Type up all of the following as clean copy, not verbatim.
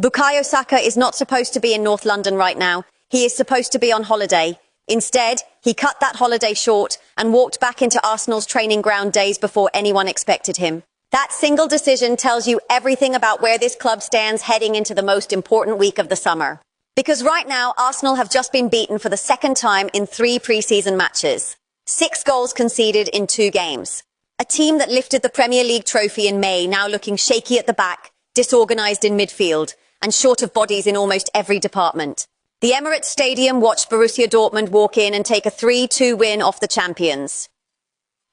Bukayo Saka is not supposed to be in North London right now. He is supposed to be on holiday. Instead, he cut that holiday short and walked back into Arsenal's training ground days before anyone expected him. That single decision tells you everything about where this club stands heading into the most important week of the summer. Because right now, Arsenal have just been beaten for the second time in 3 pre-season matches. 6 goals conceded in 2 games. A team that lifted the Premier League trophy in May now looking shaky at the back, disorganised in midfield, and short of bodies in almost every department. The Emirates Stadium watched Borussia Dortmund walk in and take a 3-2 win off the champions.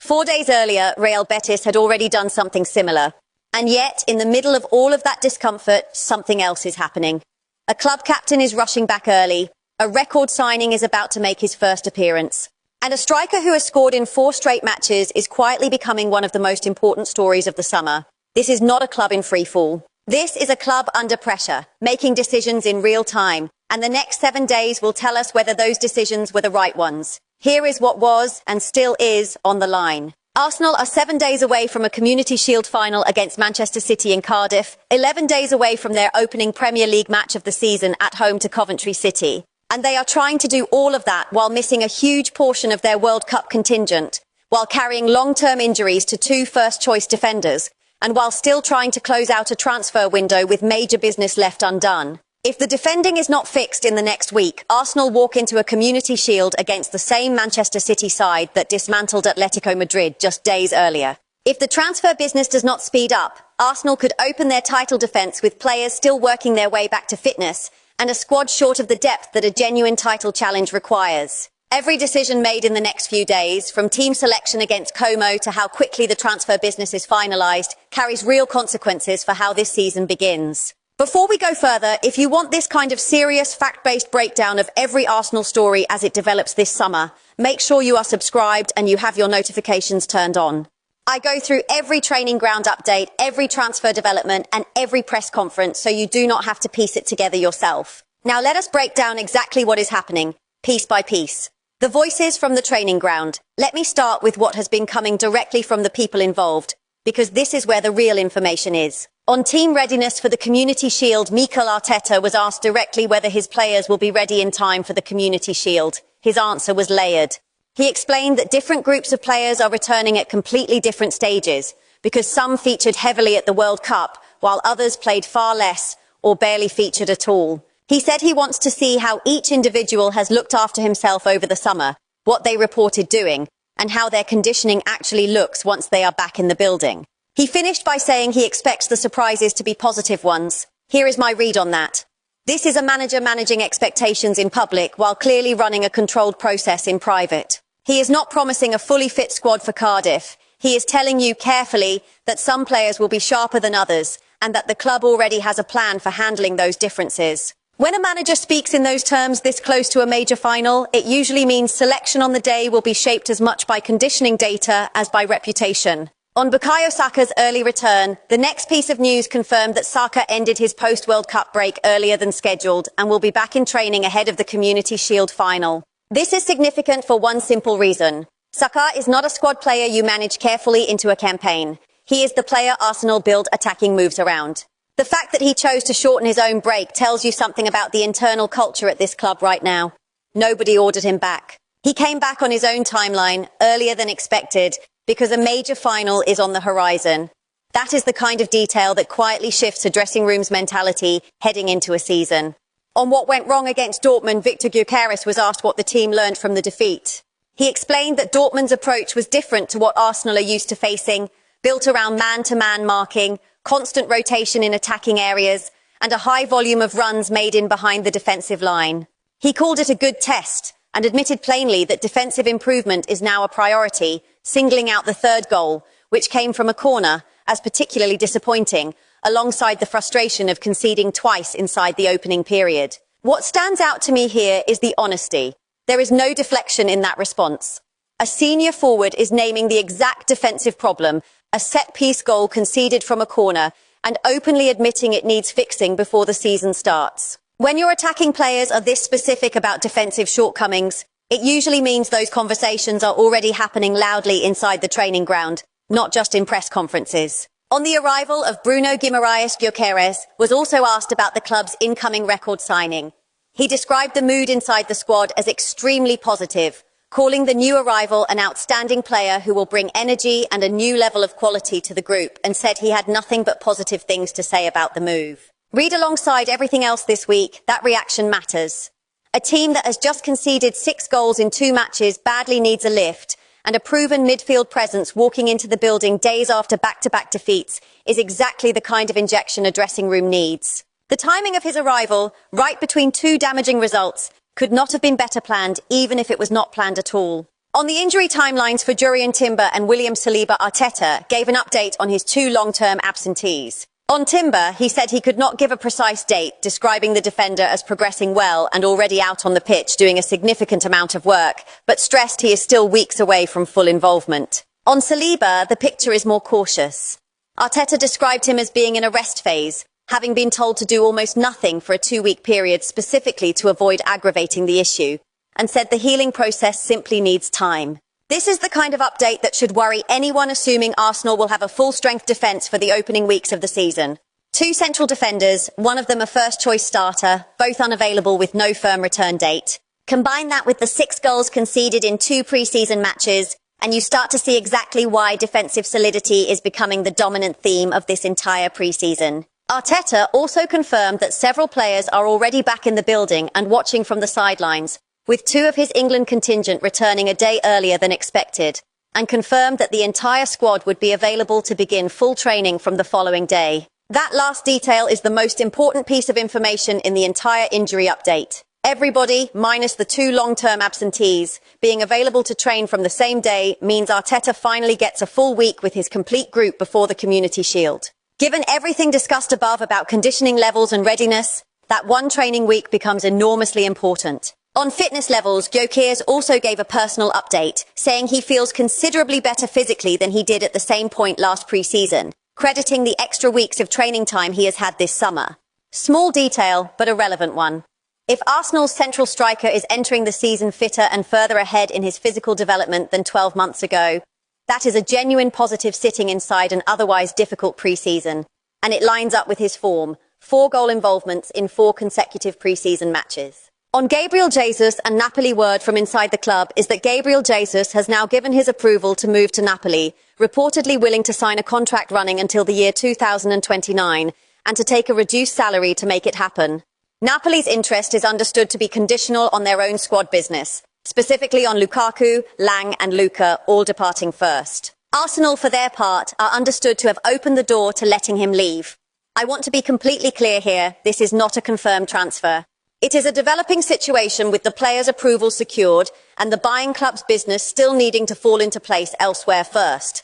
4 days earlier, Real Betis had already done something similar. And yet, in the middle of all of that discomfort, something else is happening. A club captain is rushing back early. A record signing is about to make his first appearance. And a striker who has scored in 4 straight matches is quietly becoming one of the most important stories of the summer. This is not a club in free fall. This is a club under pressure, making decisions in real time. And the next 7 days will tell us whether those decisions were the right ones. Here is what was and still is on the line. Arsenal are 7 days away from a Community Shield final against Manchester City in Cardiff, 11 days away from their opening Premier League match of the season at home to Coventry City. And they are trying to do all of that while missing a huge portion of their World Cup contingent, while carrying long-term injuries to 2 first-choice defenders, and while still trying to close out a transfer window with major business left undone. If the defending is not fixed in the next week, Arsenal walk into a Community Shield against the same Manchester City side that dismantled Atletico Madrid just days earlier. If the transfer business does not speed up, Arsenal could open their title defence with players still working their way back to fitness and a squad short of the depth that a genuine title challenge requires. Every decision made in the next few days, from team selection against Como to how quickly the transfer business is finalised, carries real consequences for how this season begins. Before we go further, if you want this kind of serious, fact-based breakdown of every Arsenal story as it develops this summer, make sure you are subscribed and you have your notifications turned on. I go through every training ground update, every transfer development, and every press conference, so you do not have to piece it together yourself. Now let us break down exactly what is happening, piece by piece. The voices from the training ground. Let me start with what has been coming directly from the people involved, because this is where the real information is. On team readiness for the Community Shield, Mikel Arteta was asked directly whether his players will be ready in time for the Community Shield. His answer was layered. He explained that different groups of players are returning at completely different stages, because some featured heavily at the World Cup, while others played far less or barely featured at all. He said he wants to see how each individual has looked after himself over the summer, what they reported doing, and how their conditioning actually looks once they are back in the building. He finished by saying he expects the surprises to be positive ones. Here is my read on that. This is a manager managing expectations in public while clearly running a controlled process in private. He is not promising a fully fit squad for Cardiff. He is telling you carefully that some players will be sharper than others and that the club already has a plan for handling those differences. When a manager speaks in those terms this close to a major final, it usually means selection on the day will be shaped as much by conditioning data as by reputation. On Bukayo Saka's early return, the next piece of news confirmed that Saka ended his post-World Cup break earlier than scheduled and will be back in training ahead of the Community Shield final. This is significant for one simple reason. Saka is not a squad player you manage carefully into a campaign. He is the player Arsenal build attacking moves around. The fact that he chose to shorten his own break tells you something about the internal culture at this club right now. Nobody ordered him back. He came back on his own timeline, earlier than expected, because a major final is on the horizon. That is the kind of detail that quietly shifts a dressing room's mentality heading into a season. On what went wrong against Dortmund, Viktor Gyokeres was asked what the team learned from the defeat. He explained that Dortmund's approach was different to what Arsenal are used to facing, built around man-to-man marking, constant rotation in attacking areas, and a high volume of runs made in behind the defensive line. He called it a good test and admitted plainly that defensive improvement is now a priority, singling out the third goal, which came from a corner, as particularly disappointing, alongside the frustration of conceding twice inside the opening period. What stands out to me here is the honesty. There is no deflection in that response. A senior forward is naming the exact defensive problem, a set-piece goal conceded from a corner, and openly admitting it needs fixing before the season starts. When your attacking players are this specific about defensive shortcomings, it usually means those conversations are already happening loudly inside the training ground, not just in press conferences. On the arrival of Bruno Gyokeres was also asked about the club's incoming record signing. He described the mood inside the squad as extremely positive, calling the new arrival an outstanding player who will bring energy and a new level of quality to the group, and said he had nothing but positive things to say about the move. Read alongside everything else this week, that reaction matters. A team that has just conceded 6 goals in 2 matches badly needs a lift, and a proven midfield presence walking into the building days after back-to-back defeats is exactly the kind of injection a dressing room needs. The timing of his arrival, right between 2 damaging results, could not have been better planned, even if it was not planned at all. On the injury timelines for Jurrien Timber and William Saliba, Arteta gave an update on his 2 long-term absentees. On Timber, he said he could not give a precise date, describing the defender as progressing well and already out on the pitch doing a significant amount of work, but stressed he is still weeks away from full involvement. On Saliba, the picture is more cautious. Arteta described him as being in a rest phase, having been told to do almost nothing for a 2-week period specifically to avoid aggravating the issue, and said the healing process simply needs time. This is the kind of update that should worry anyone assuming Arsenal will have a full-strength defence for the opening weeks of the season. 2 central defenders, one of them a first-choice starter, both unavailable with no firm return date. Combine that with the 6 goals conceded in 2 pre-season matches, and you start to see exactly why defensive solidity is becoming the dominant theme of this entire pre-season. Arteta also confirmed that several players are already back in the building and watching from the sidelines, with 2 of his England contingent returning a day earlier than expected, and confirmed that the entire squad would be available to begin full training from the following day. That last detail is the most important piece of information in the entire injury update. Everybody, minus the 2 long-term absentees, being available to train from the same day means Arteta finally gets a full week with his complete group before the Community Shield. Given everything discussed above about conditioning levels and readiness, that 1 training week becomes enormously important. On fitness levels, Gyokeres also gave a personal update, saying he feels considerably better physically than he did at the same point last pre-season, crediting the extra weeks of training time he has had this summer. Small detail, but a relevant one. If Arsenal's central striker is entering the season fitter and further ahead in his physical development than 12 months ago, that is a genuine positive sitting inside an otherwise difficult pre-season, and it lines up with his form, 4 goal involvements in 4 consecutive pre-season matches. On Gabriel Jesus, and Napoli word from inside the club is that Gabriel Jesus has now given his approval to move to Napoli, reportedly willing to sign a contract running until the year 2029, and to take a reduced salary to make it happen. Napoli's interest is understood to be conditional on their own squad business, specifically on Lukaku, Lang and Luka, all departing first. Arsenal, for their part, are understood to have opened the door to letting him leave. I want to be completely clear here, this is not a confirmed transfer. It is a developing situation with the player's approval secured and the buying club's business still needing to fall into place elsewhere first.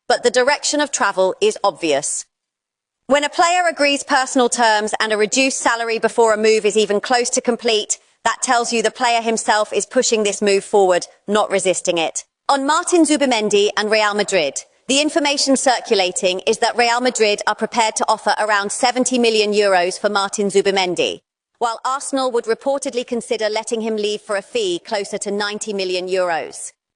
But the direction of travel is obvious. When a player agrees personal terms and a reduced salary before a move is even close to complete, that tells you the player himself is pushing this move forward, not resisting it. On Martin Zubimendi and Real Madrid, the information circulating is that Real Madrid are prepared to offer around €70 million for Martin Zubimendi, while Arsenal would reportedly consider letting him leave for a fee closer to €90 million.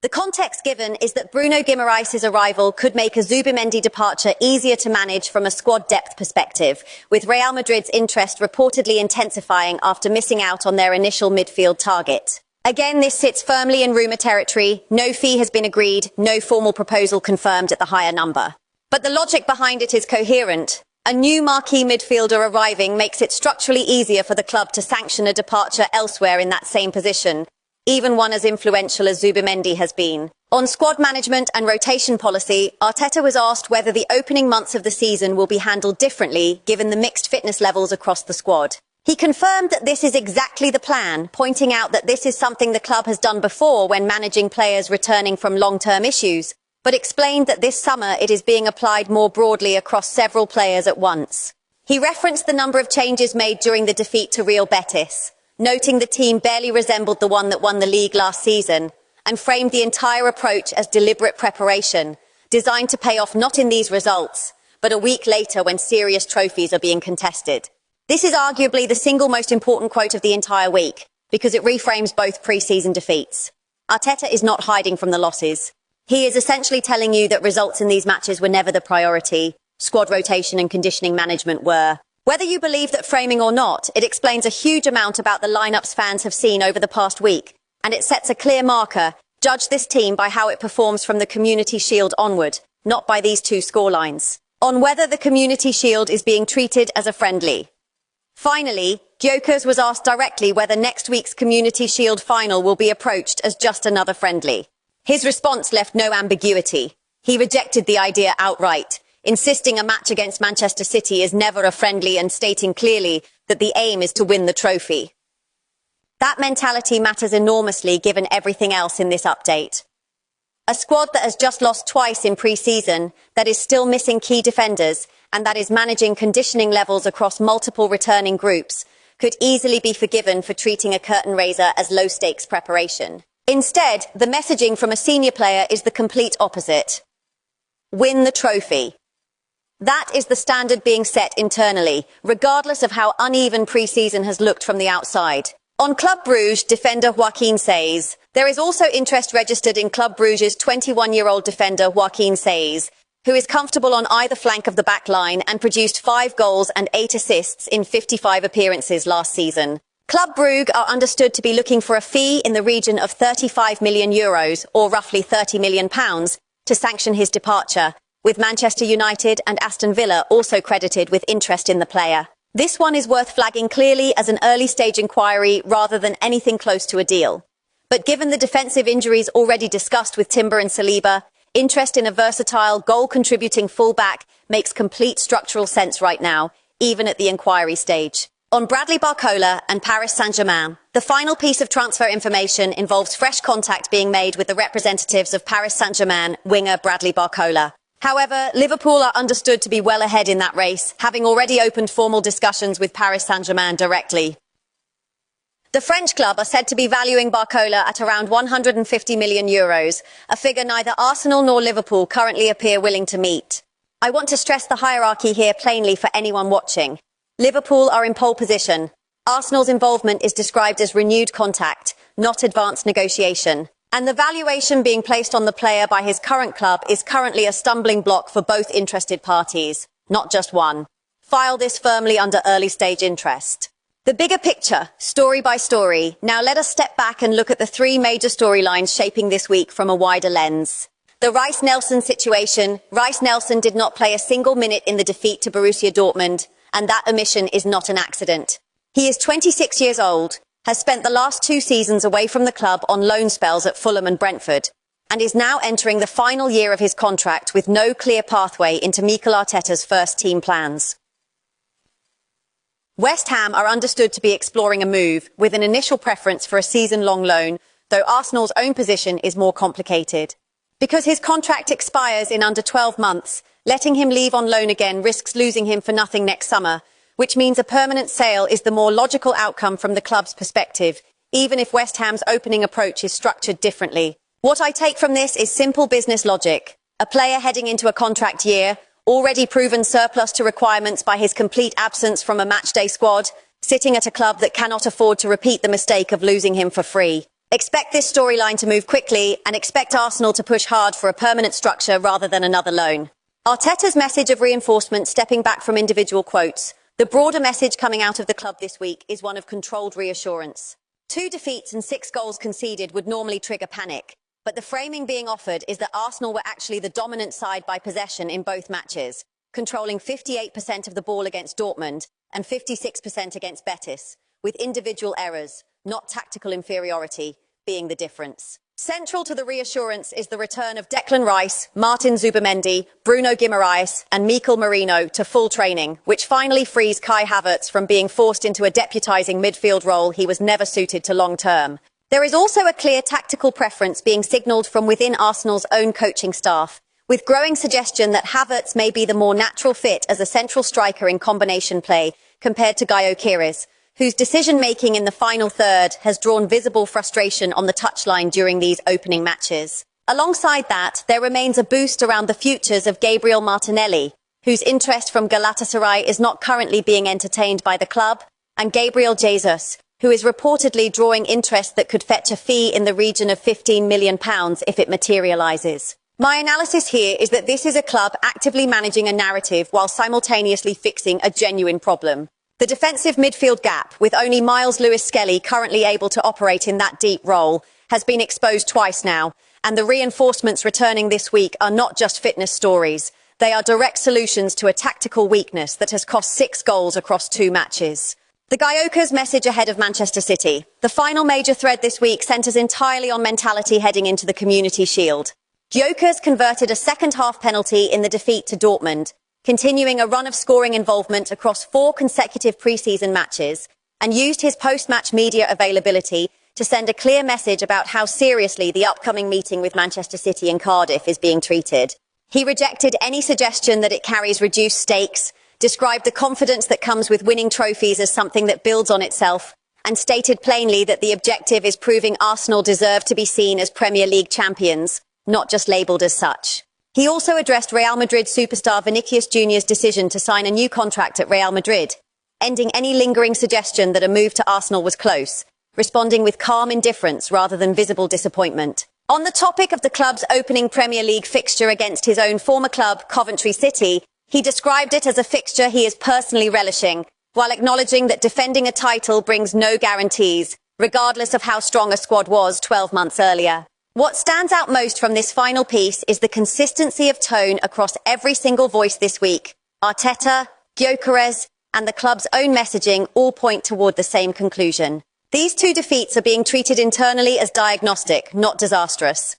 The context given is that Bruno Guimaraes' arrival could make a Zubimendi departure easier to manage from a squad depth perspective, with Real Madrid's interest reportedly intensifying after missing out on their initial midfield target. Again, this sits firmly in rumour territory. No fee has been agreed, no formal proposal confirmed at the higher number. But the logic behind it is coherent. A new marquee midfielder arriving makes it structurally easier for the club to sanction a departure elsewhere in that same position, even one as influential as Zubimendi has been. On squad management and rotation policy, Arteta was asked whether the opening months of the season will be handled differently given the mixed fitness levels across the squad. He confirmed that this is exactly the plan, pointing out that this is something the club has done before when managing players returning from long-term issues, but explained that this summer it is being applied more broadly across several players at once. He referenced the number of changes made during the defeat to Real Betis, noting the team barely resembled the one that won the league last season, and framed the entire approach as deliberate preparation, designed to pay off not in these results, but a week later when serious trophies are being contested. This is arguably the single most important quote of the entire week, because it reframes both pre-season defeats. Arteta is not hiding from the losses. He is essentially telling you that results in these matches were never the priority. squad rotation and conditioning management were. Whether you believe that framing or not, it explains a huge amount about the lineups fans have seen over the past week, and it sets a clear marker. Judge this team by how it performs from the Community Shield onward, not by these two scorelines. On whether the Community Shield is being treated as a friendly. Finally, Gyokeres was asked directly whether next week's Community Shield final will be approached as just another friendly. His response left no ambiguity. He rejected the idea outright, insisting a match against Manchester City is never a friendly and stating clearly that the aim is to win the trophy. That mentality matters enormously given everything else in this update. A squad that has just lost twice in pre-season, that is still missing key defenders, and that is managing conditioning levels across multiple returning groups, could easily be forgiven for treating a curtain raiser as low-stakes preparation. Instead, the messaging from a senior player is the complete opposite. Win the trophy. That is the standard being set internally, regardless of how uneven pre-season has looked from the outside. On Club Brugge, defender Joaquin says, there is also interest registered in Club Brugge's 21-year-old defender Joaquin says, who is comfortable on either flank of the back line and produced 5 goals and 8 assists in 55 appearances last season. Club Brugge are understood to be looking for a fee in the region of €35 million, or roughly £30 million, to sanction his departure, with Manchester United and Aston Villa also credited with interest in the player. This one is worth flagging clearly as an early-stage inquiry rather than anything close to a deal. But given the defensive injuries already discussed with Timber and Saliba, interest in a versatile, goal-contributing fullback makes complete structural sense right now, even at the inquiry stage. On Bradley Barcola and Paris Saint-Germain, the final piece of transfer information involves fresh contact being made with the representatives of Paris Saint-Germain winger Bradley Barcola. However, Liverpool are understood to be well ahead in that race, having already opened formal discussions with Paris Saint-Germain directly. The French club are said to be valuing Barcola at around €150 million, a figure neither Arsenal nor Liverpool currently appear willing to meet. I want to stress the hierarchy here plainly for anyone watching. Liverpool are in pole position. Arsenal's involvement is described as renewed contact, not advanced negotiation. And the valuation being placed on the player by his current club is currently a stumbling block for both interested parties, not just one. File this firmly under early stage interest. The bigger picture, story by story. Now let us step back and look at the 3 major storylines shaping this week from a wider lens. The Reiss-Nelson situation. Reiss-Nelson did not play a single minute in the defeat to Borussia Dortmund, and that omission is not an accident. He is 26 years old, has spent the last 2 seasons away from the club on loan spells at Fulham and Brentford, and is now entering the final year of his contract with no clear pathway into Mikel Arteta's first team plans. West Ham are understood to be exploring a move, with an initial preference for a season-long loan, though Arsenal's own position is more complicated. Because his contract expires in under 12 months, letting him leave on loan again risks losing him for nothing next summer, which means a permanent sale is the more logical outcome from the club's perspective, even if West Ham's opening approach is structured differently. What I take from this is simple business logic. A player heading into a contract year, already proven surplus to requirements by his complete absence from a matchday squad, sitting at a club that cannot afford to repeat the mistake of losing him for free. Expect this storyline to move quickly and expect Arsenal to push hard for a permanent structure rather than another loan. Arteta's message of reinforcement stepping back from individual quotes. The broader message coming out of the club this week is one of controlled reassurance. 2 defeats and 6 goals conceded would normally trigger panic, but the framing being offered is that Arsenal were actually the dominant side by possession in both matches, controlling 58% of the ball against Dortmund and 56% against Betis, with individual errors, not tactical inferiority, being the difference. Central to the reassurance is the return of Declan Rice, Martin Zubimendi, Bruno Guimaraes and Mikel Merino to full training, which finally frees Kai Havertz from being forced into a deputising midfield role he was never suited to long-term. There is also a clear tactical preference being signalled from within Arsenal's own coaching staff, with growing suggestion that Havertz may be the more natural fit as a central striker in combination play compared to Gyokeres, whose decision-making in the final third has drawn visible frustration on the touchline during these opening matches. Alongside that, there remains a boost around the futures of Gabriel Martinelli, whose interest from Galatasaray is not currently being entertained by the club, and Gabriel Jesus, who is reportedly drawing interest that could fetch a fee in the region of £15 million if it materialises. My analysis here is that this is a club actively managing a narrative while simultaneously fixing a genuine problem. The defensive midfield gap, with only Miles Lewis-Skelly currently able to operate in that deep role, has been exposed twice now, and the reinforcements returning this week are not just fitness stories. They are direct solutions to a tactical weakness that has cost 6 goals across 2 matches. The Gyokeres message ahead of Manchester City. The final major thread this week centres entirely on mentality heading into the Community Shield. Gyokeres converted a second-half penalty in the defeat to Dortmund, continuing a run of scoring involvement across 4 consecutive pre-season matches, and used his post-match media availability to send a clear message about how seriously the upcoming meeting with Manchester City in Cardiff is being treated. He rejected any suggestion that it carries reduced stakes, described the confidence that comes with winning trophies as something that builds on itself, and stated plainly that the objective is proving Arsenal deserve to be seen as Premier League champions, not just labelled as such. He also addressed Real Madrid superstar Vinicius Jr.'s decision to sign a new contract at Real Madrid, ending any lingering suggestion that a move to Arsenal was close, responding with calm indifference rather than visible disappointment. On the topic of the club's opening Premier League fixture against his own former club, Coventry City, he described it as a fixture he is personally relishing, while acknowledging that defending a title brings no guarantees, regardless of how strong a squad was 12 months earlier. What stands out most from this final piece is the consistency of tone across every single voice this week. Arteta, Gyokeres, and the club's own messaging all point toward the same conclusion. These 2 defeats are being treated internally as diagnostic, not disastrous.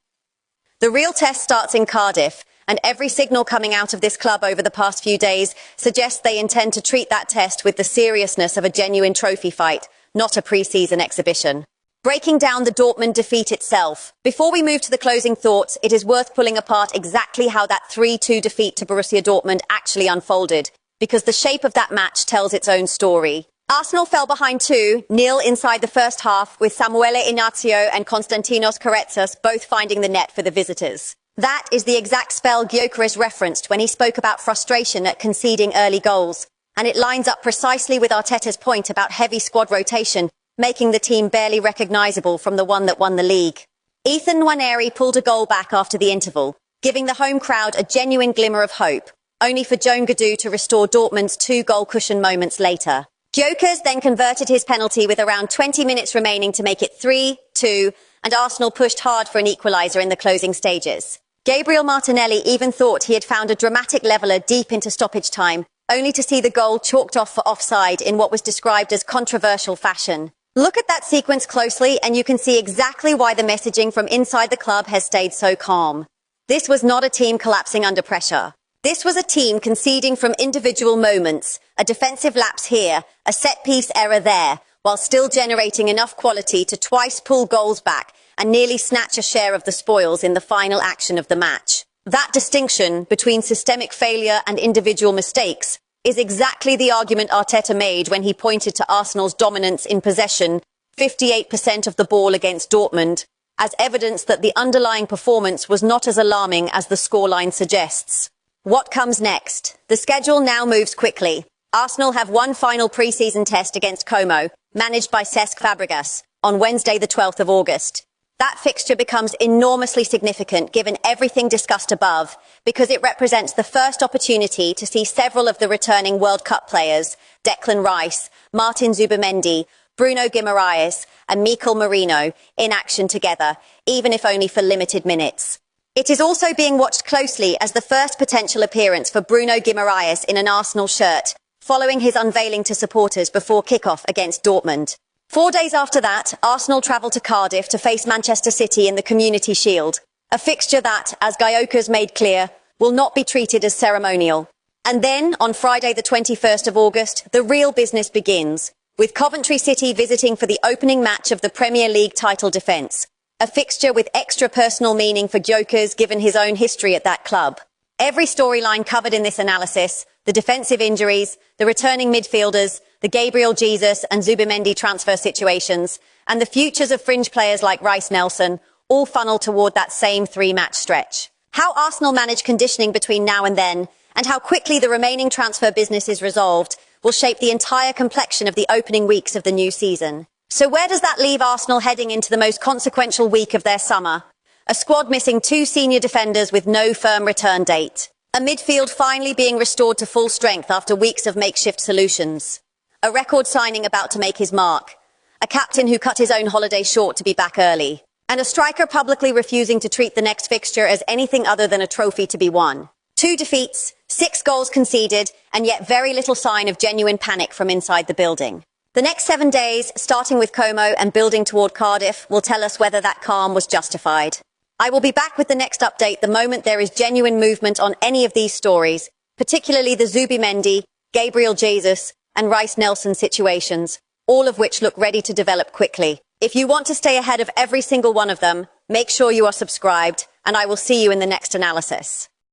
The real test starts in Cardiff, and every signal coming out of this club over the past few days suggests they intend to treat that test with the seriousness of a genuine trophy fight, not a pre-season exhibition. Breaking down the Dortmund defeat itself. Before we move to the closing thoughts, it is worth pulling apart exactly how that 3-2 defeat to Borussia Dortmund actually unfolded, because the shape of that match tells its own story. Arsenal fell behind 2-0 inside the first half, with Samuele Ignacio and Konstantinos Karatsas both finding the net for the visitors. That is the exact spell Gyokeres referenced when he spoke about frustration at conceding early goals, and it lines up precisely with Arteta's point about heavy squad rotation, making the team barely recognisable from the one that won the league. Ethan Nwaneri pulled a goal back after the interval, giving the home crowd a genuine glimmer of hope, only for Joan Gadou to restore Dortmund's 2-goal cushion moments later. Gyokeres then converted his penalty with around 20 minutes remaining to make it 3-2, and Arsenal pushed hard for an equaliser in the closing stages. Gabriel Martinelli even thought he had found a dramatic leveller deep into stoppage time, only to see the goal chalked off for offside in what was described as controversial fashion. Look at that sequence closely and you can see exactly why the messaging from inside the club has stayed so calm. This was not a team collapsing under pressure. This was a team conceding from individual moments, a defensive lapse here, a set-piece error there, while still generating enough quality to twice pull goals back and nearly snatch a share of the spoils in the final action of the match. That distinction between systemic failure and individual mistakes is exactly the argument Arteta made when he pointed to Arsenal's dominance in possession, 58% of the ball against Dortmund, as evidence that the underlying performance was not as alarming as the scoreline suggests. What comes next? The schedule now moves quickly. Arsenal have one final pre-season test against Como, managed by Cesc Fabregas, on Wednesday the 12th of August. That fixture becomes enormously significant given everything discussed above, because it represents the first opportunity to see several of the returning World Cup players, Declan Reiss, Martin Zubimendi, Bruno Guimaraes and Mikel Merino, in action together, even if only for limited minutes. It is also being watched closely as the first potential appearance for Bruno Guimaraes in an Arsenal shirt, following his unveiling to supporters before kick-off against Dortmund. 4 days after that, Arsenal travel to Cardiff to face Manchester City in the Community Shield, a fixture that, as Gyokeres made clear, will not be treated as ceremonial. And then, on Friday the 21st of August, the real business begins, with Coventry City visiting for the opening match of the Premier League title defence, a fixture with extra personal meaning for Gyokeres given his own history at that club. Every storyline covered in this analysis, the defensive injuries, the returning midfielders, the Gabriel Jesus and Zubimendi transfer situations, and the futures of fringe players like Reiss Nelson, all funnel toward that same 3-match stretch. How Arsenal manage conditioning between now and then, and how quickly the remaining transfer business is resolved, will shape the entire complexion of the opening weeks of the new season. So where does that leave Arsenal heading into the most consequential week of their summer? A squad missing 2 senior defenders with no firm return date. A midfield finally being restored to full strength after weeks of makeshift solutions. A record signing about to make his mark. A captain who cut his own holiday short to be back early. And a striker publicly refusing to treat the next fixture as anything other than a trophy to be won. 2 defeats, 6 goals conceded, and yet very little sign of genuine panic from inside the building. The next 7 days, starting with Como and building toward Cardiff, will tell us whether that calm was justified. I will be back with the next update the moment there is genuine movement on any of these stories, particularly the Zubimendi, Gabriel Jesus, and Reiss Nelson situations, all of which look ready to develop quickly. If you want to stay ahead of every single one of them, make sure you are subscribed, and I will see you in the next analysis.